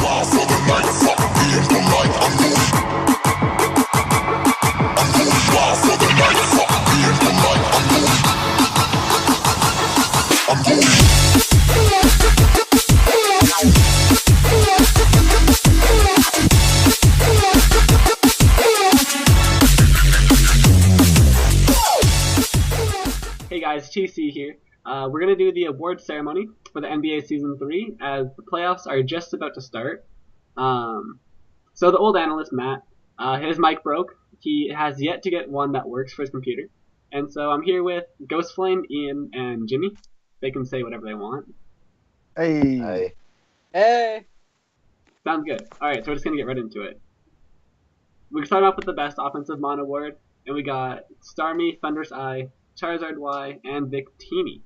Hey guys, TC here. We're going to do the award ceremony for the NBA Season 3 as the playoffs are just about to start. So the old analyst, Matt, his mic broke. He has yet to get one that works for his computer. And so I'm here with Ghostflame, Ian, and Jimmy. They can say whatever they want. Hey. Hi. Hey. Sounds good. Alright, so we're just going to get right into it. We can start off with the Best Offensive Mon award. And we got Starmie, Thunder's Eye, Charizard Y, and Victini.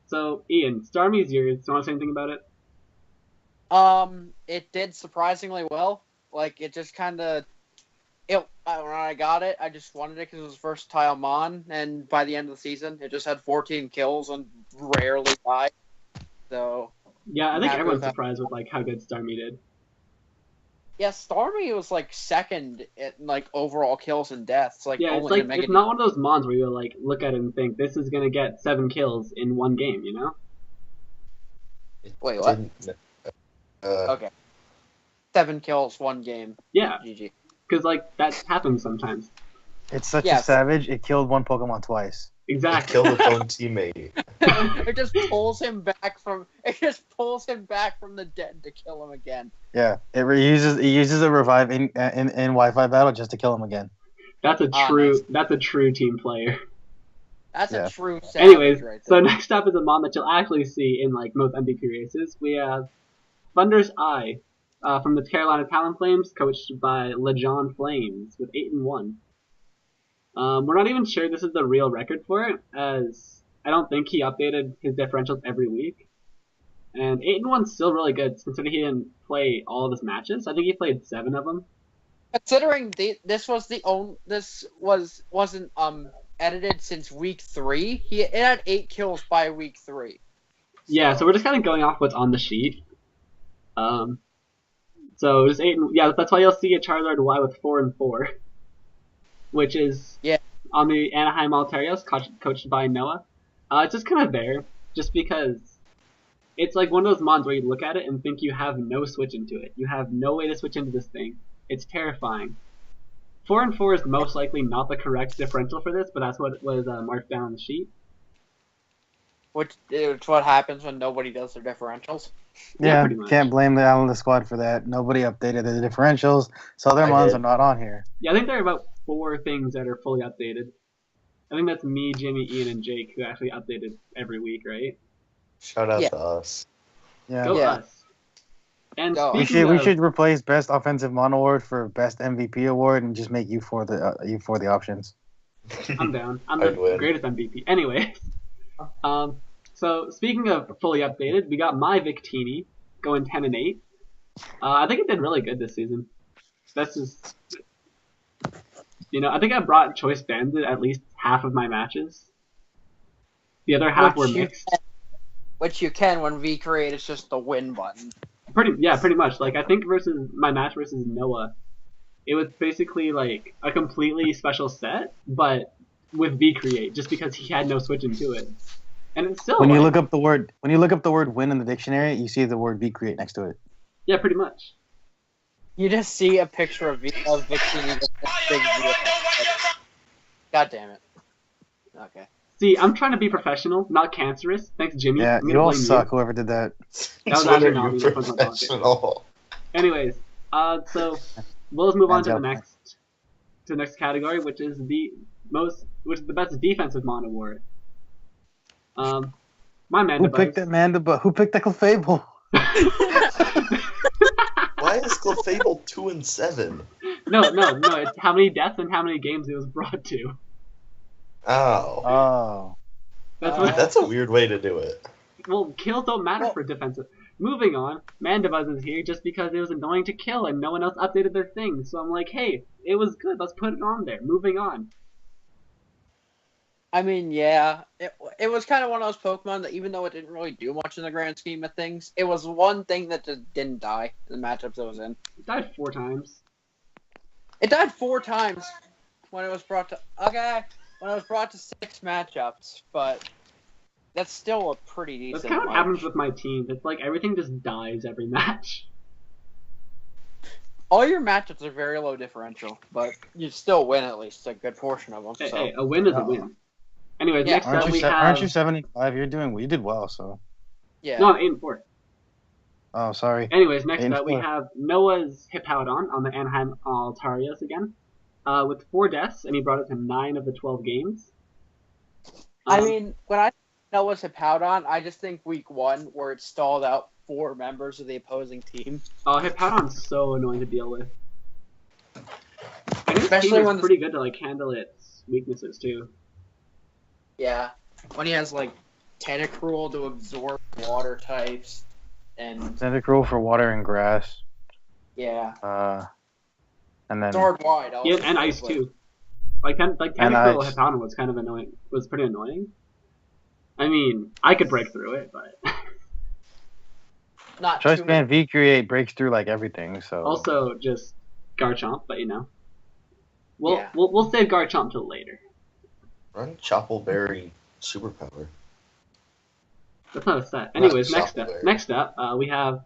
So Ian, Starmie's yours. Do you want to say anything about it? It did surprisingly well. Like, it just kind of... When I got it, I just wanted it because it was versatile Mon, and by the end of the season, it just had 14 kills and rarely died. So... Yeah, I think everyone's surprised with, like, how good Starmie did. Yeah, Starmie was, like, second in, like, overall kills and deaths. Like, yeah, it's like, it's not one of those Mons where you, like, look at it and think, this is gonna get 7 kills in one game, you know? Wait, what? Okay. 7 kills, 1 game. Yeah. GG. Because, like, that happens sometimes. It's such a savage, it killed one Pokemon twice. Exactly. Killed its own teammate. It just pulls him back from the dead to kill him again. Yeah, it uses a revive in Wi-Fi battle just to kill him again. That's a true team player. That's a true savage. Anyways, right there. So next up is a Mon that you'll actually see in like most MVP races. We have Thunder's Eye from the Carolina Talonflames, coached by LeJon Flames with 8-1. We're not even sure this is the real record for it, as I don't think he updated his differentials every week. And 8-1's still really good, considering he didn't play all of his matches. I think he played 7 of them. Considering this wasn't edited since week 3, it had 8 kills by week 3. So. Yeah, so we're just kind of going off what's on the sheet. So just 8. Yeah, that's why you'll see a Charizard Y with 4-4. Which is on the Anaheim Alterios, coached by Noah. It's just kind of there, just because it's like one of those Mons where you look at it and think you have no switch into it. You have no way to switch into this thing. It's terrifying. 4-4 is most likely not the correct differential for this, but that's what was marked down on the sheet. Which is what happens when nobody does their differentials. Yeah, can't blame the analyst squad for that. Nobody updated the differentials, so their Mons are not on here. Yeah, I think there are about 4 things that are fully updated. I think that's me, Jimmy, Ian, and Jake who actually updated every week, right? Shout out to us. Yeah. Go us. And we should replace Best Offensive Mon award for Best MVP award and just make you for the options. I'm down. I'm the greatest MVP. Anyways, so speaking of fully updated, we got my Victini going 10-8. I think it did really good this season. That's just, I think I brought Choice Bandit at least half of my matches. The other half were mixed. Which you can when V-Create is just the win button. Pretty much. Like, I think my match versus Noah, it was basically like a completely special set, but with V-Create, just because he had no switch into it. And it's still when you look up the word win in the dictionary, you see the word V-Create next to it. Yeah, pretty much. You just see a picture of Victini. God damn it. Okay. See, I'm trying to be professional, not cancerous. Thanks, Jimmy. Yeah, you all suck, whoever did that. That was actually not me. Professional. Anyways, so we'll just move on to the next category, which is the best defensive Mon award. My Mandibuzz. Who picked that Mandibuzz? Who picked that Clefable? Why is Clefable 2-7? No. It's how many deaths and how many games it was brought to. Oh. That's a weird way to do it. Well, kills don't matter for defensive. Moving on, Mandibuzz is here just because it was annoying to kill and no one else updated their thing. So I'm like, hey, it was good. Let's put it on there. Moving on. I mean, yeah, it was kind of one of those Pokemon that even though it didn't really do much in the grand scheme of things, it was one thing that just didn't die in the matchups it was in. It died 4 times. It died 4 times when it was brought to when it was brought to 6 matchups, but that's still a pretty decent. That's kind of what happens with my team. It's like everything just dies every match. All your matchups are very low differential, but you still win at least a good portion of them. Hey, a win is a win. Anyways, next up we have... Aren't you 75? You did well, so... Yeah. No, I'm 8-4. Oh, sorry. Anyways, next up we have Noah's Hippowdon on the Anaheim Altarios again, with 4 deaths, and he brought it to 9 of the 12 games. I mean, when I Noah's Hippowdon, I just think week 1, where it stalled out 4 members of the opposing team. Oh, Hippowdon's so annoying to deal with. And his Especially team is when pretty good to like handle its weaknesses too. Yeah, when he has like Tentacruel to absorb water types, and Tentacruel for water and grass. Yeah. And then Sword wide. Yeah, and ice too. Like Tentacruel Hippowdon was kind of annoying. Was pretty annoying. I mean, I could break through it, but not Choice Band V Create breaks through like everything. So also just Garchomp, but you know, we'll save Garchomp till later. Run Choppleberry Superpower. That's not a set. Anyways, next up, we have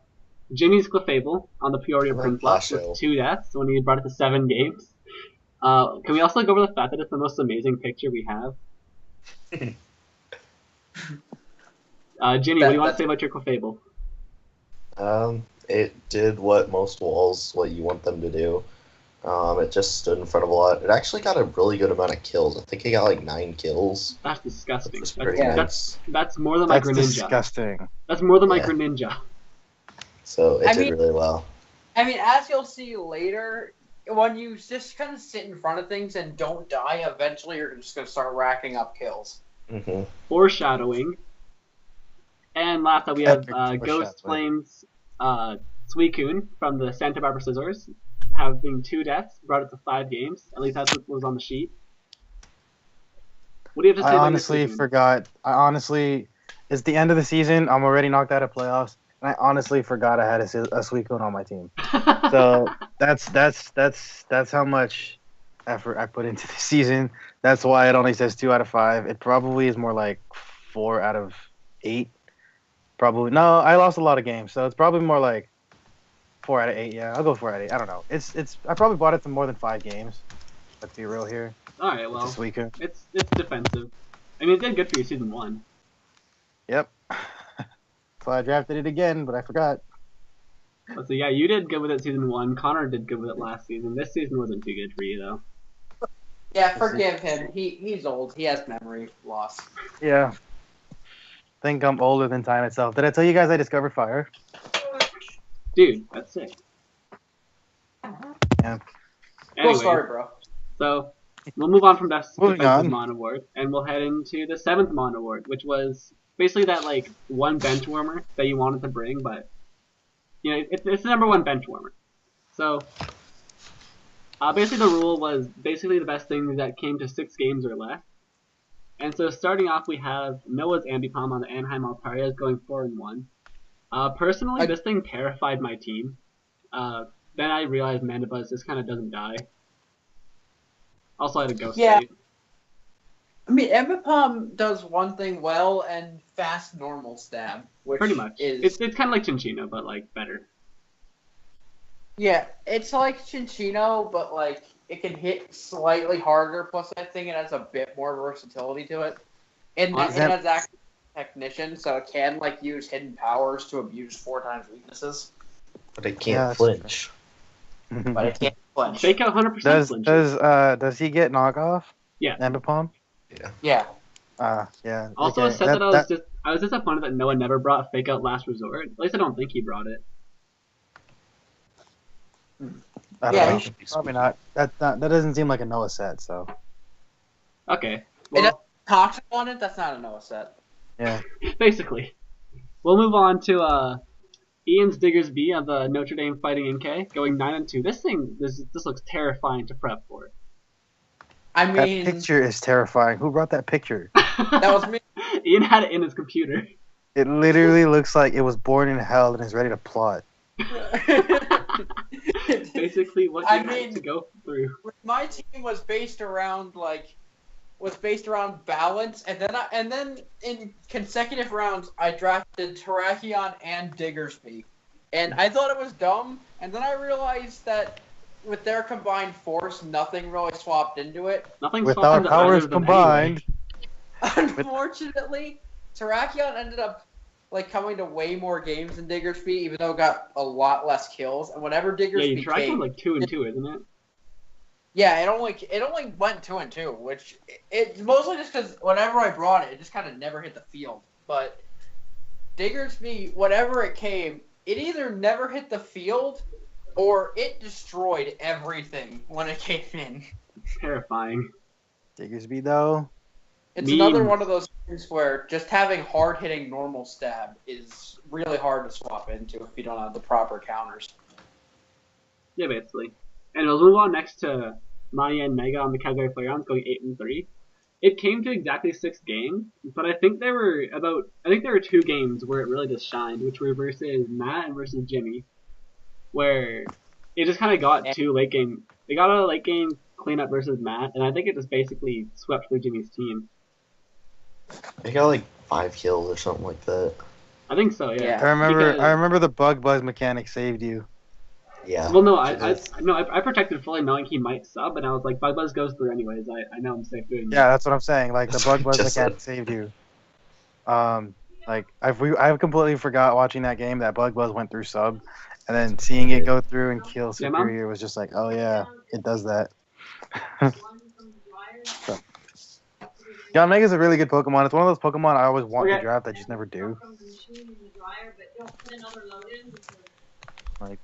Jimmy's Clefable on the Peoria Prince with 2 deaths when he brought it to 7 games. Can we also go over the fact that it's the most amazing picture we have? Jimmy, what do you want to say about your Clefable? It did what you want them to do. It just stood in front of a lot. It actually got a really good amount of kills. I think it got like 9 kills. That's disgusting. That's more than my Greninja. That's disgusting. That's more than my Greninja. So it did really well. I mean, as you'll see later, when you just kind of sit in front of things and don't die, eventually you're just going to start racking up kills. Mm-hmm. Foreshadowing. And last up we have Ghost Flames Suicune from the Santa Barbara Scissors, having 2 deaths, brought it to 5 games. At least that's what was on the sheet. What do you have to say about I honestly, it's the end of the season. I'm already knocked out of playoffs, and I honestly forgot I had a Suicune on my team. So that's how much effort I put into the season. That's why it only says 2 out of 5. It probably is more like 4 out of 8. Probably no. I lost a lot of games, so it's probably more like 4 out of 8. Yeah, I'll go 4 out of 8. I don't know. It's. I probably bought it to more than 5 games. Let's be real here. All right, well, it's defensive. I mean, it did good for you season 1. Yep. So I drafted it again, but I forgot. So yeah, you did good with it season 1. Connor did good with it last season. This season wasn't too good for you though. Yeah, forgive him. He's old. He has memory loss. Yeah. Think I'm older than time itself. Did I tell you guys I discovered fire? Dude, that's sick. Yeah. Anyway, cool story, bro. So we'll move on from Best Defensive Mon Award, and we'll head into the 7th Mon Award, which was basically that like one bench warmer that you wanted to bring, but you know it's the number 1 bench warmer. So basically the rule was basically the best thing that came to 6 games or less. And so starting off, we have Noah's Ambipom on the Anaheim Altarias going 4-1. Personally, this thing terrified my team. Then I realized Mandibuzz just kind of doesn't die. Also, I had a Ghost State. I mean, Ambipom does one thing well, and fast normal stab. Which pretty much. It's kind of like Chinchino, but like better. Yeah, it's like Chinchino, but like it can hit slightly harder. Plus, I think it has a bit more versatility to it. And it has active technician, so it can like use hidden powers to abuse 4 times weaknesses. But it can't flinch. But it can't flinch. Fake out 100% flinches. Does he get knockoff? Yeah. Ambipom? Yeah. Yeah. Also, it said that I was disappointed that Noah never brought Fake Out Last Resort. At least I don't think he brought it. I don't know. Probably not. That doesn't seem like a Noah set, so. Okay. Well, it Toxic on it, that's not a Noah set. Yeah. Basically. We'll move on to Ian's Diggersby of the Notre Dame Fighting NK, going 9-2. This looks terrifying to prep for. I That mean, picture is terrifying. Who brought that picture? that was me. Ian had it in his computer. It literally looks like it was born in hell and is ready to plot. Basically, what you had to go through. My team was based around balance, and then in consecutive rounds I drafted Terrakion and Diggersby, and I thought it was dumb, and then I realized that with their combined force, nothing really swapped into it. Nothing With swapped our into powers either of them combined. anyway. Unfortunately, Terrakion ended up coming to way more games than Diggersby, even though it got a lot less kills. And whenever Diggersby Yeah, Terrakion like 2-2, isn't it? Yeah, it only went 2-2, which it's mostly just because whenever I brought it, it just kind of never hit the field. But Diggersby, whatever it came, it either never hit the field or it destroyed everything when it came in. Terrifying. Diggersby, though. It's another one of those things where just having hard-hitting normal stab is really hard to swap into if you don't have the proper counters. Yeah, basically. And we'll move on next to Mani and Mega on the Calgary Flareons going 8-3. It came to exactly 6 games, but I think there were 2 games where it really just shined, which were versus Matt and versus Jimmy, where it just kind of got to late game. They got a late game cleanup versus Matt, and I think it just basically swept through Jimmy's team. They got like 5 kills or something like that. I think so, yeah. I remember the bug buzz mechanic saved you. Yeah. Well, no, I protected fully knowing he might sub, and I was like, Bug Buzz goes through anyways. I know I'm safe doing that. Yeah, that's what I'm saying. Like the bug buzz mechanic saved you. Like I've completely forgot watching that game that Bug Buzz went through sub, and then seeing it go through and kill Superior was just like, oh yeah, it does that. So. Yon Mega's a really good Pokemon. It's one of those Pokemon I always want to draft, I just never do. Like,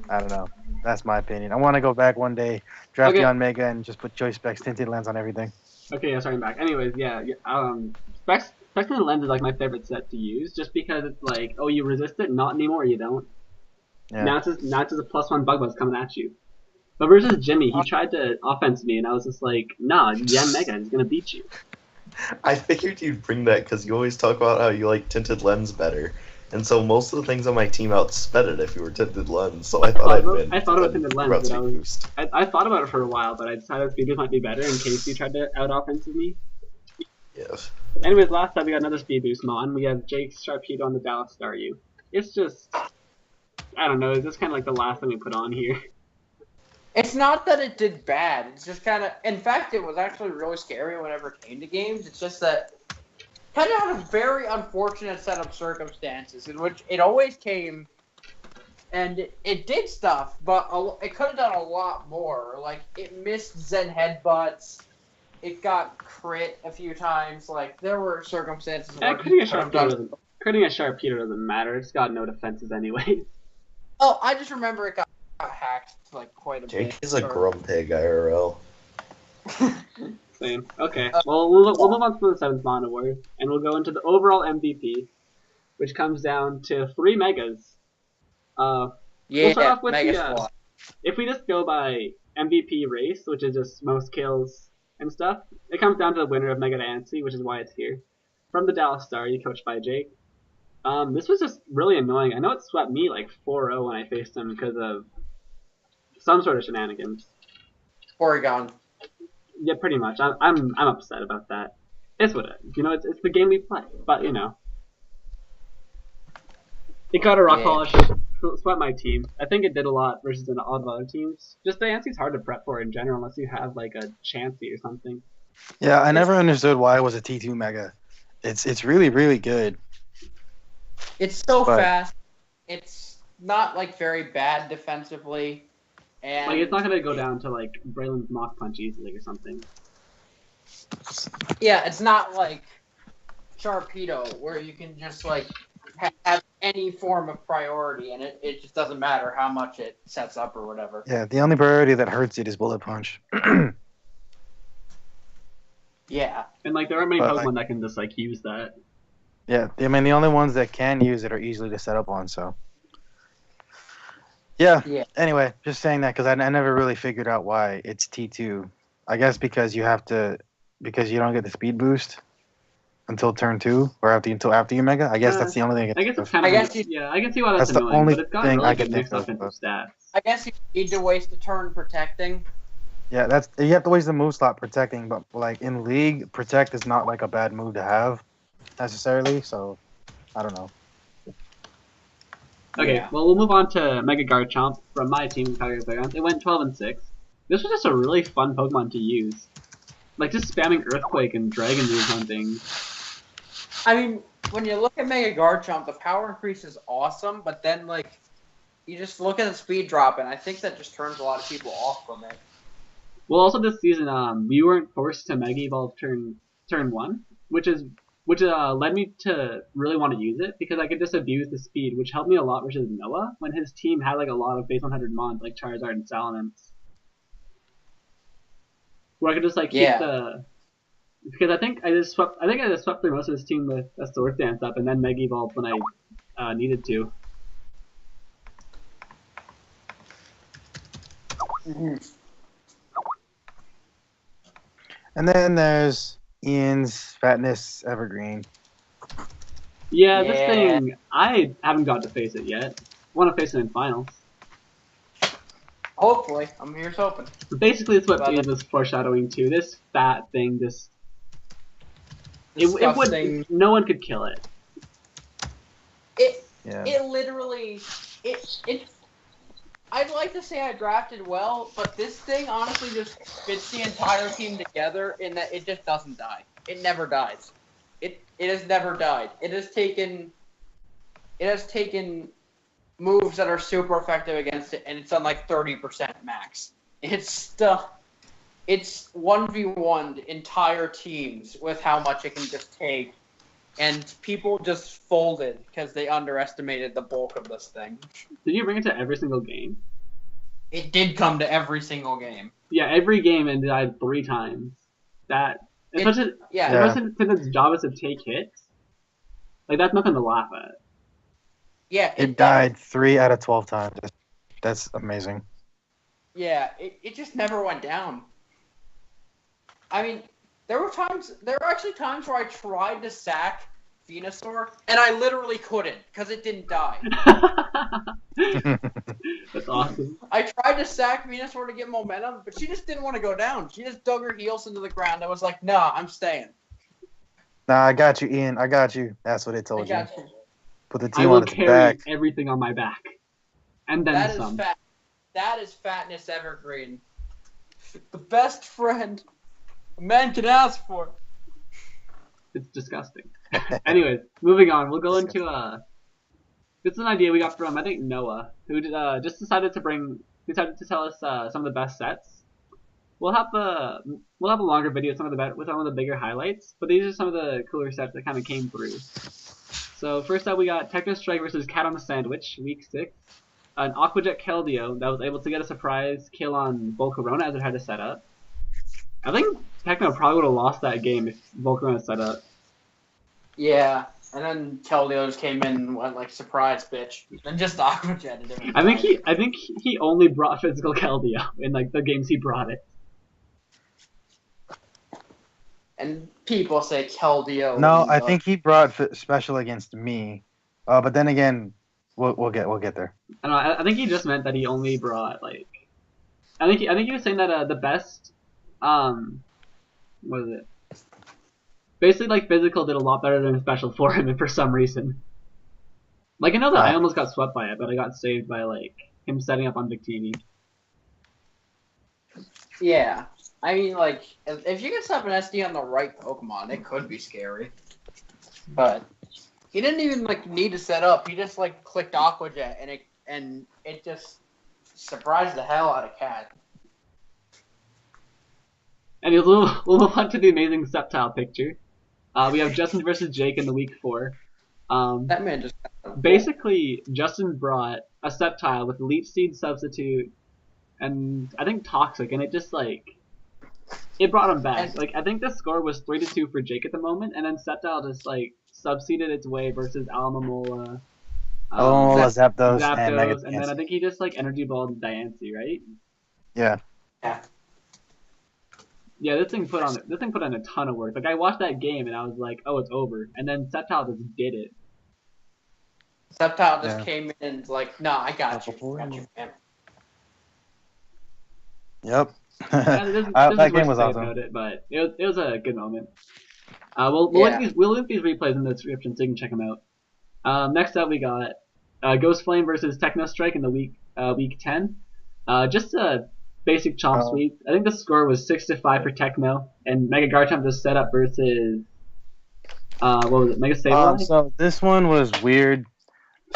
I don't know. That's my opinion. I want to go back one day, draft Yon Mega, and just put Choice Specs Tinted Lens on everything. Okay, yeah, sorry, I'm back. Anyways, Specs Tinted Lens is like my favorite set to use, just because it's like, oh, you resist it, not anymore, you don't. Yeah. Now it's just a +1 Bug Buzz coming at you. But versus Jimmy, he tried to offense me, and I was just like, nah, Yan Mega is gonna beat you. I figured you'd bring that because you always talk about how you like Tinted Lens better. And so most of the things on my team outsped it if you were Tinted Lens. So I thought about Tinted Lens. I thought about it for a while, but I decided Speed Boost might be better in case you tried to out-offensive me. Yes. Anyways, last time we got another Speed Boost Mon. We have Jake Sharpedo on the Dallas Staryu. It's just, I don't know, it's just kind of like the last thing we put on here. It's not that it did bad. It's just kind of... In fact, it was actually really scary whenever it came to games. It's just that... Kind of had a very unfortunate set of circumstances in which it always came... And it did stuff, but it could have done a lot more. Like, it missed Zen Headbutts. It got crit a few times. Like, there were circumstances where... Critting a Sharpedo doesn't matter. It's got no defenses anyway. Oh, I just remember it got hacked like quite a bit. Jake is a Grumpig IRL. Same. Okay. Well, we'll move on to the 7th Mon Award, and we'll go into the overall MVP, which comes down to 3 Megas. We'll start off with if we just go by MVP race, which is just most kills and stuff, it comes down to the winner of Mega Nancy, which is why it's here. From the Dallas Staryu, coached by Jake. This was just really annoying. I know it swept me like 4-0 when I faced him because of some sort of shenanigans. Porygon. Yeah, pretty much. I'm upset about that. It's what it's the game we play, but it got a rock polish, swept my team. I think it did a lot versus a lot of other teams. Just the Nancy's hard to prep for in general unless you have like a Chansey or something. Yeah, I never understood why it was a T2 Mega. It's really, really good. It's so fast. It's not like very bad defensively. And like it's not gonna go down to like Braylon's Mach Punch easily or something. Yeah, it's not like Sharpedo where you can just like have any form of priority and it just doesn't matter how much it sets up or whatever. Yeah, the only priority that hurts it is Bullet Punch. Yeah. And like there aren't many Pokemon that can just like use that. Yeah, I mean the only ones that can use it are easily to set up on, so. Yeah. Anyway, just saying that because I never really figured out why it's T2. I guess because you don't get the speed boost until turn 2 or until after you mega. I guess that's the only thing I I can guess think it's of. kind of yeah. I can see why that's the annoying, only but it's got thing really I good can mixed think of. offensive stats. I guess you need to waste a turn protecting. Yeah, you have to waste the move slot protecting, but like in League, protect is not like a bad move to have necessarily. So I don't know. Okay, Yeah. well we'll move on to Mega Garchomp from my team, Calgary Playgrounds. It went 12-6. This was just a really fun Pokemon to use, like just spamming Earthquake and Dragon moves on things. I mean, when you look at Mega Garchomp, the power increase is awesome, but then like you just look at the speed drop, and I think that just turns a lot of people off from it. Well, also this season, we weren't forced to Mega Evolve turn 1, which led me to really want to use it because I could just abuse the speed, which helped me a lot versus Noah when his team had like a lot of base 100 mons like Charizard and Salamence, where I could just like keep the because I think I just swept through most of his team with a Sword Dance up and then Mega Evolve when I needed to. Mm-hmm. And then there's Ian's Fatness Evergreen. Yeah, this thing, I haven't got to face it yet. I want to face it in finals. Hopefully. I'm here's hoping. But basically, it's what Ian was foreshadowing to. This fat thing just... no one could kill it. It literally... I'd like to say I drafted well, but this thing honestly just fits the entire team together in that it just doesn't die. It never dies. It has never died. It has taken moves that are super effective against it, and it's on like 30% max. It's 1v1'd entire teams with how much it can just take, and people just folded because they underestimated the bulk of this thing. Did you bring it to every single game? It did come to every single game. Yeah, every game and died 3 times. Especially since its job is to take hits. Like, that's nothing to laugh at. Yeah, it died 3 out of 12 times. That's amazing. Yeah, it just never went down. I mean, there were actually times where I tried to sack Venusaur, and I literally couldn't because it didn't die. That's awesome. I tried to sack Venusaur to get momentum, but she just didn't want to go down. She just dug her heels into the ground. I was like, nah, I'm staying. Nah, I got you, Ian. I got you. That's what it told you. Put the team I will on its carry back. everything on my back. And then some. That is Fatness Evergreen. The best friend a man can ask for. It's disgusting. Anyways, moving on. We'll go into this is an idea we got from I think Noah, who just decided to tell us some of the best sets. We'll have a longer video with some of the bigger highlights, but these are some of the cooler sets that kind of came through. So first up, we got Techno Strike versus Cat on the Sandwich, week 6. An Aquajet Keldeo that was able to get a surprise kill on Volcarona as it had to set up. I think Techno probably would have lost that game if Volcarona set up. Yeah, and then Keldeo just came in and went like surprise bitch, and just Aquajetted him. I think he only brought physical Keldeo in like the games he brought it. And people say Keldeo. No, I think he brought special against me, but then again, we'll get there. I think he just meant that he only brought like. I think he was saying that the best, what is it? Basically, like physical did a lot better than special for him, for some reason. Like I know that I almost got swept by it, but I got saved by like him setting up on Big TV. Yeah. I mean, like, if you can stop an SD on the right Pokemon, it could be scary. But he didn't even like need to set up. He just like clicked Aquajet, and it just surprised the hell out of Cat. And we'll move on to the amazing Sceptile picture. We have Justin versus Jake in the week 4. That man just basically Justin brought a Sceptile with Leech Seed Substitute, and I think Toxic, and it just like. It brought him back. Like I think the score was 3-2 for Jake at the moment, and then Sceptile just like subseeded its way versus Alamomola. Zapdos, and then I think he just like energy balled Diancie, right? Yeah. Yeah. Yeah, this thing put in a ton of work. Like I watched that game and I was like, oh, it's over, and then Septal just did it. Septal just came in and like, nah, I got you, man. Yep. There's that game was awesome. awesome. About it, but it was a good moment. We'll link these replays in the description so you can check them out. Next up, we got Ghost Flame versus Techno Strike in the week 10. Just a basic chomp sweep. I think the score was 6-5 for Techno, and Mega Garchomp just set up versus what was it, Mega Sableye? So this one was weird.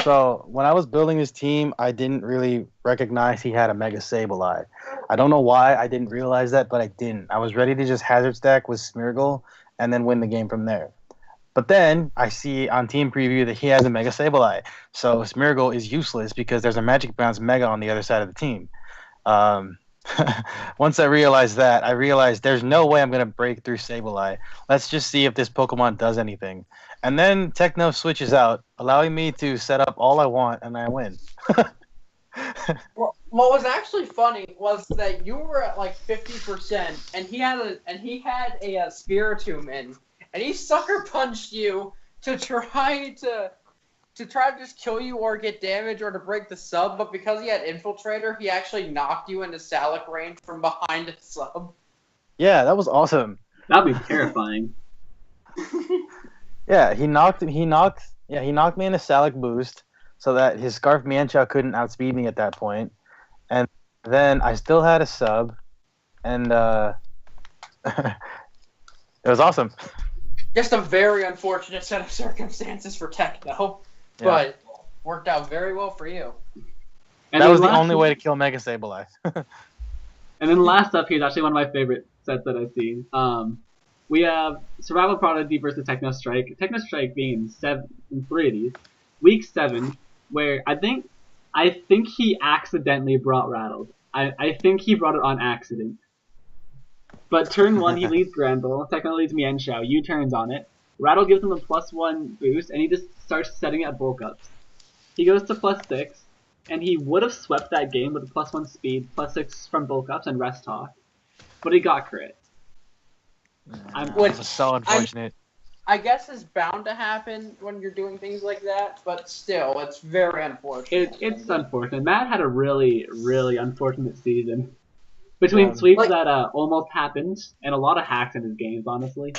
So when I was building his team, I didn't really recognize he had a Mega Sableye. I don't know why I didn't realize that, but I didn't. I was ready to just hazard stack with Smeargle and then win the game from there. But then I see on team preview that he has a Mega Sableye. So Smeargle is useless because there's a Magic Bounce Mega on the other side of the team. Once I realized that, I realized there's no way I'm going to break through Sableye. Let's just see if this Pokemon does anything. And then Techno switches out, allowing me to set up all I want, and I win. Well, what was actually funny was that you were at like 50%, and he had a Spiritomb in, and he sucker punched you to try to just kill you or get damage or to break the sub, but because he had Infiltrator, he actually knocked you into Salic range from behind a sub. Yeah, that was awesome. That'd be terrifying. Yeah, he knocked me into Salic boost so that his Scarf Mienshao couldn't outspeed me at that point. And then I still had a sub, and it was awesome. Just a very unfortunate set of circumstances for Techno, but worked out very well for you. And that was the only way to kill Mega Sableye. And then last up here is actually one of my favorite sets that I've seen. We have Survival Prodigy versus Techno Strike. Techno Strike being in 3 of these. Week 7, where I think he accidentally brought Rattled. I think he brought it on accident. But turn 1, he leads Granbull. Techno leads Mienshao. U-turns on it. Rattle gives him a +1 boost, and he just starts setting it at bulk ups. He goes to +6, and he would have swept that game with a +1 speed, +6 from bulk ups, and rest talk. But he got crit. Which was so unfortunate. I guess it's bound to happen when you're doing things like that, but still, it's very unfortunate. It's unfortunate. Matt had a really, really unfortunate season. Between sweeps that almost happened, and a lot of hacks in his games, honestly.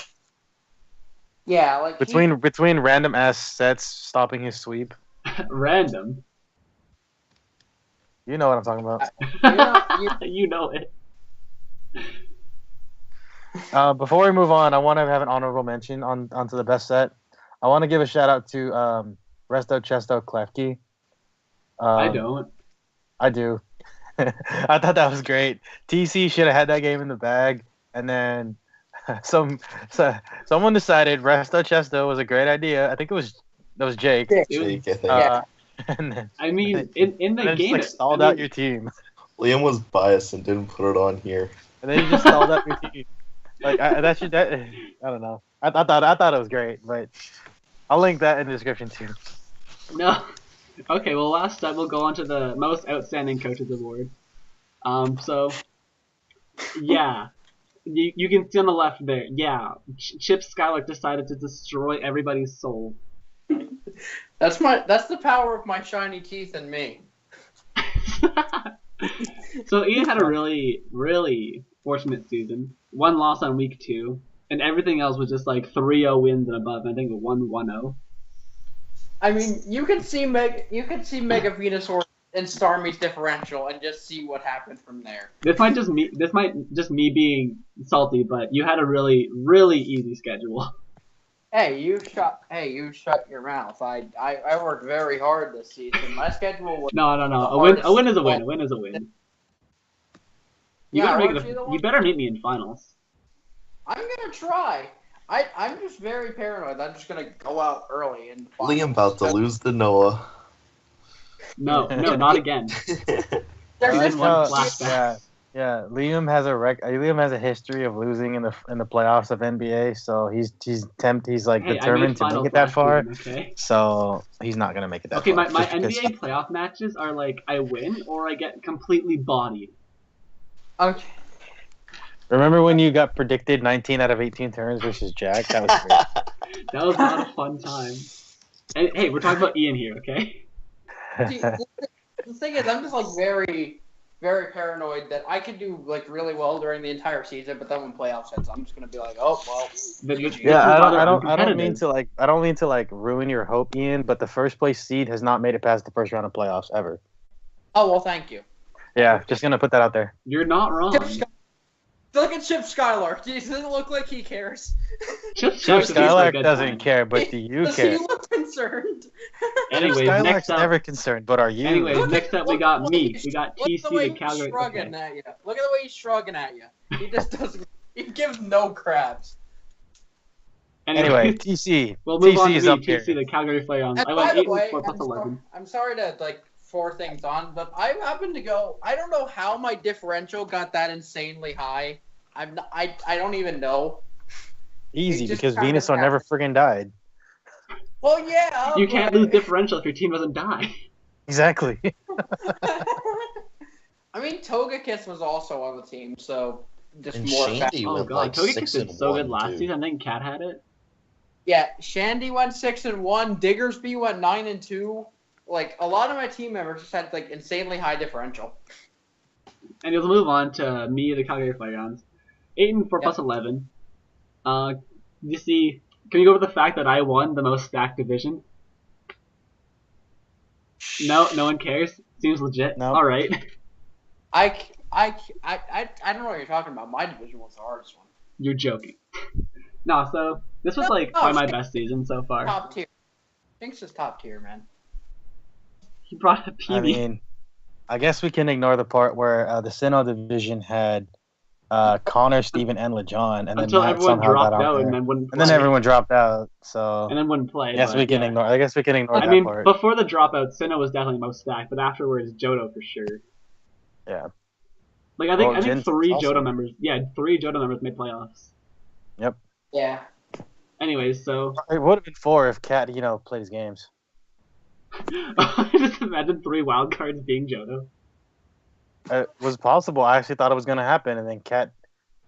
Yeah, like between random ass sets stopping his sweep. Random. You know what I'm talking about. You know it. Before we move on, I want to have an honorable mention onto the best set. I want to give a shout out to Resto Chesto Klefki. I don't. I do. I thought that was great. TC should have had that game in the bag, and then someone decided Resto Chesto was a great idea. I think that was Jake. Jake, I think. And then, I mean, in the game, just, stalled out your team. Liam was biased and didn't put it on here. And then you just stalled out your team. Like I don't know. I thought it was great, but I'll link that in the description too. No. Okay, well, last up, we'll go on to the most outstanding coaches award. So, yeah, you can see on the left there. Yeah, Chip Skylark decided to destroy everybody's soul. That's the power of my shiny teeth and me. So Ian had a really, really fortunate season. 1 loss on week 2, and everything else was just like 3-0 wins and above. I think 1-1-0. I mean, you could see Mega Venusaur and Starmie's differential and just see what happened from there. This might just me being salty, but you had a really, really easy schedule. Hey, you shut your mouth. I worked very hard this season. My schedule was No. A win is a win. A win is a win. You better meet me in finals. I'm gonna try. I'm just very paranoid. I'm just gonna go out early and. Liam about to lose to Noah. No, not again. There's one flashback. Yeah. Liam has a history of losing in the playoffs of NBA, so he's determined to make it that far. Okay. So he's not gonna make it that far. Okay, my NBA playoff matches are like I win or I get completely bodied. Okay. Remember when you got predicted 19 out of 18 turns versus Jack? That was great. That was not a fun time. And, hey, we're talking about Ian here, okay? See, the thing is, I'm just like very, very paranoid that I could do like really well during the entire season, but then when playoffs hits, I'm just gonna be like, oh well. Yeah, I don't mean to like ruin your hope, Ian, but the first place seed has not made it past the first round of playoffs ever. Oh well, thank you. Yeah, just gonna put that out there. You're not wrong. Look at Chip Skylark. Does it look like he cares? Chip Skylark doesn't care, but do you Does care? he look concerned? Anyways, Skylark's next up, never concerned, but are you? Anyways, next up we got me. We got Look at TC the way the he's Calgary. shrugging at you. Look at the way he's shrugging at you. He just doesn't. He gives no craps. Anyway, TC. We'll move on to TC is me, up TC here. the Calgary Flareons. And I by went the 8 way, and 4 plus 11. I'm sorry to like pour things on, but I happen to go. I don't know how my differential got that insanely high. I don't even know. Easy, just because kinda Venusaur never friggin' died. Well, yeah. You can't lose differential if your team doesn't die. Exactly. I mean, Togekiss was also on the team, so just And more. Shandy Oh went god, like Togekiss 6 did and so 1 good last too. season. I think Cat had it. Yeah, Shandy went 6-1. Diggersby went 9-2. Like a lot of my team members just had like insanely high differential. And we'll move on to me, the Calgary Flareons. 8 and 4 plus 11. You see, can you go over the fact that I won the most stacked division? No one cares. Seems legit. Nope. All right. I don't know what you're talking about. My division was the hardest one. You're joking. No, so this was like probably my best season so far. Top tier. Jinx is top tier, man. He brought a PB. I mean, I guess we can ignore the part where the Sinnoh division had Connor, Steven, and LeJon, and then until Matt everyone somehow dropped got out out and there. then wouldn't play. And then everyone dropped out, so And then wouldn't play. yes, but, we can yeah. ignore. I guess we can ignore I that mean, part. before the dropout, Sinnoh was definitely most stacked, but afterwards, Johto for sure. Yeah. Like I think Well, Jin's 3 also- Johto members. Yeah, 3 Johto members made playoffs. Yep. Yeah. Anyways, so It would have been 4 if Cat, played his games. just imagine 3 wild cards being Johto. It was possible. I actually thought it was going to happen, and then Cat,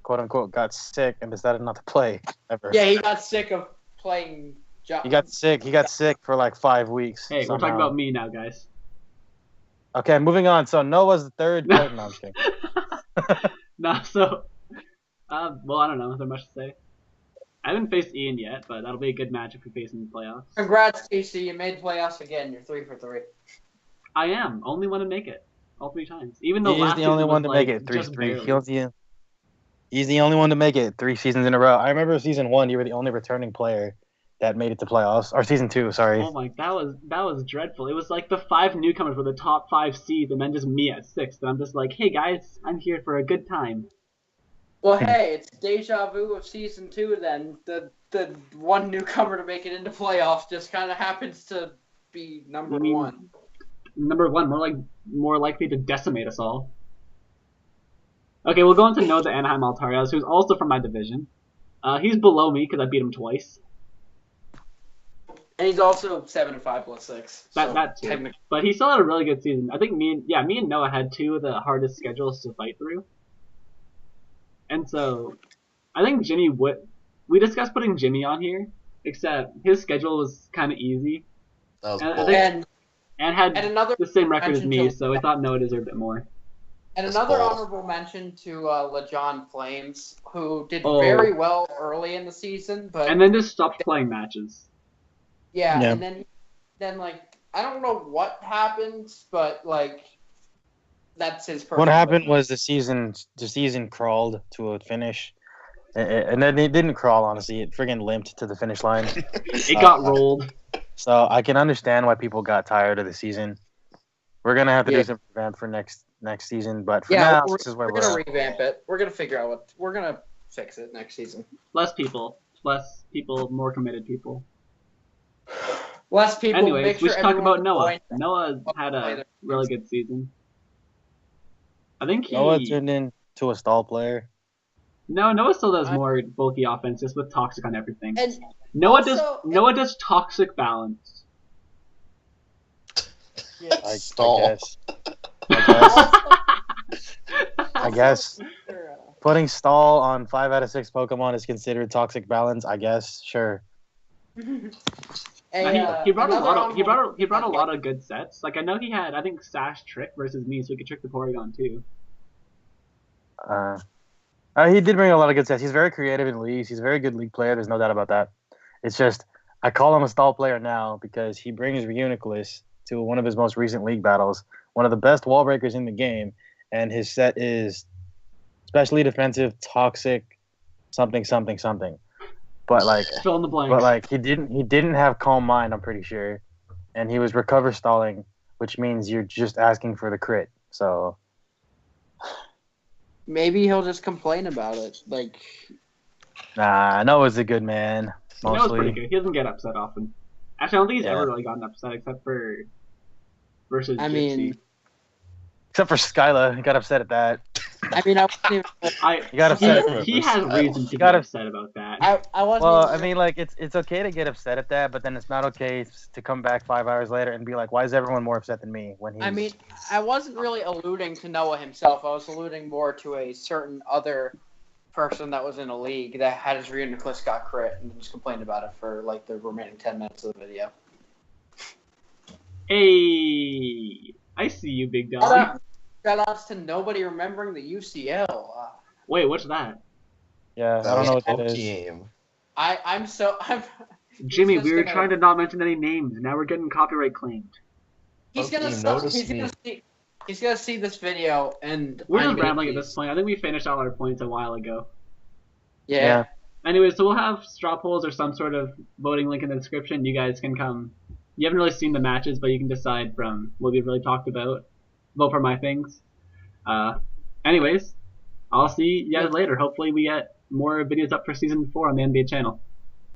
quote unquote, got sick and decided not to play ever. Yeah, he got sick of playing. He got sick. He got sick for like 5 weeks. Hey, we're talking about me now, guys. Okay, moving on. So Noah's the third. No, I'm just kidding. Nah, so, well, I don't know. Is there much to say? I haven't faced Ian yet, but that'll be a good match if we face him in the playoffs. Congrats, TC. You made playoffs again. You're 3 for 3. I am. Only one to make it. All 3 times. Even though He's last the only season one was, to make like, it. just 3-3. barely. He's the only one to make it 3 seasons in a row. I remember season 1, you were the only returning player that made it to playoffs. Or season 2, sorry. Oh my, that was dreadful. It was like the 5 newcomers were the top 5 seeds, and then just me at 6th. And I'm just like, hey guys, I'm here for a good time. Well, hey, it's deja vu of season 2. Then the one newcomer to make it into playoffs just kind of happens to be number 1. Number 1, more likely to decimate us all. Okay, we'll go on to know the Anaheim Altarias, who's also from my division. He's below me because I beat him twice. And he's also 7-5 plus 6. That too. But he still had a really good season. I think me and Noah had 2 of the hardest schedules to fight through. And so, I think Jimmy would. We discussed putting Jimmy on here, except his schedule was kind of easy. That was And I cool. think- and had another the same record as mention me, to- so I thought Noah deserved it more. And That's another cool. honorable mention to LeJon Flames, who did Oh. very well early in the season, but And then just stopped playing matches. yeah, Yeah. and then like I don't know what happened, but like that's his. What happened was the season crawled to a finish. And then it didn't crawl, honestly. It friggin' limped to the finish line. It got rolled. So I can understand why people got tired of the season. We're going to have to Yeah. do some revamp for next season. But for Yeah, now, we're this is where gonna we're at. revamp it. We're gonna figure out what we're gonna fix it next season. Less people, more committed people. Less people. Anyways, make we sure should talk everyone about Noah. joins. Noah had a really good season. I think Noah turned into a stall player. No, Noah still does more bulky offense just with toxic on everything. And Noah also- does toxic balance. yeah. I Stall. guess. I guess. Also- I guess. putting stall on 5 out of 6 Pokemon is considered toxic balance, I guess. Sure. He brought a lot of good sets. Like I know he had, I think, Sash Trick versus me, so he could trick the Porygon too. He did bring a lot of good sets. He's very creative in leagues. He's a very good league player. There's no doubt about that. It's just I call him a stall player now because he brings Reuniclus to one of his most recent league battles, one of the best wall breakers in the game, and his set is especially defensive, toxic, something. But like fill in the blanks. But like he didn't have calm mind, I'm pretty sure, and he was recover stalling, which means you're just asking for the crit. So maybe he'll just complain about it. Like, nah, Noah's a good man. Mostly. Noah's pretty good. He doesn't get upset often. Actually, I don't think he's ever really gotten upset except for versus Gypsy. Except for Skyla, he got upset at that. I mean, I wasn't even. He got upset. He has reason to get upset about that. I wasn't. Well, I mean, like it's okay to get upset at that, but then it's not okay to come back 5 hours later and be like, "Why is everyone more upset than me?" When he. I mean, I wasn't really alluding to Noah himself. I was alluding more to a certain other person that was in a league that had his Reuniclus got crit and just complained about it for like the remaining 10 minutes of the video. Hey, I see you, big dog. Shoutouts to nobody remembering the UCL. Wait, what's that? Yeah, I don't know what that is. I'm Jimmy, we were trying to not mention any names. Now we're getting copyright claimed. He's gonna see this video and we're just rambling at this point. I think we finished all our points a while ago. Yeah. Anyway, so we'll have straw polls or some sort of voting link in the description. You guys can come. You haven't really seen the matches, but you can decide from what we've really talked about. Vote for my things. Anyways, I'll see you guys later. Hopefully we get more videos up for Season 4 on the NBA channel.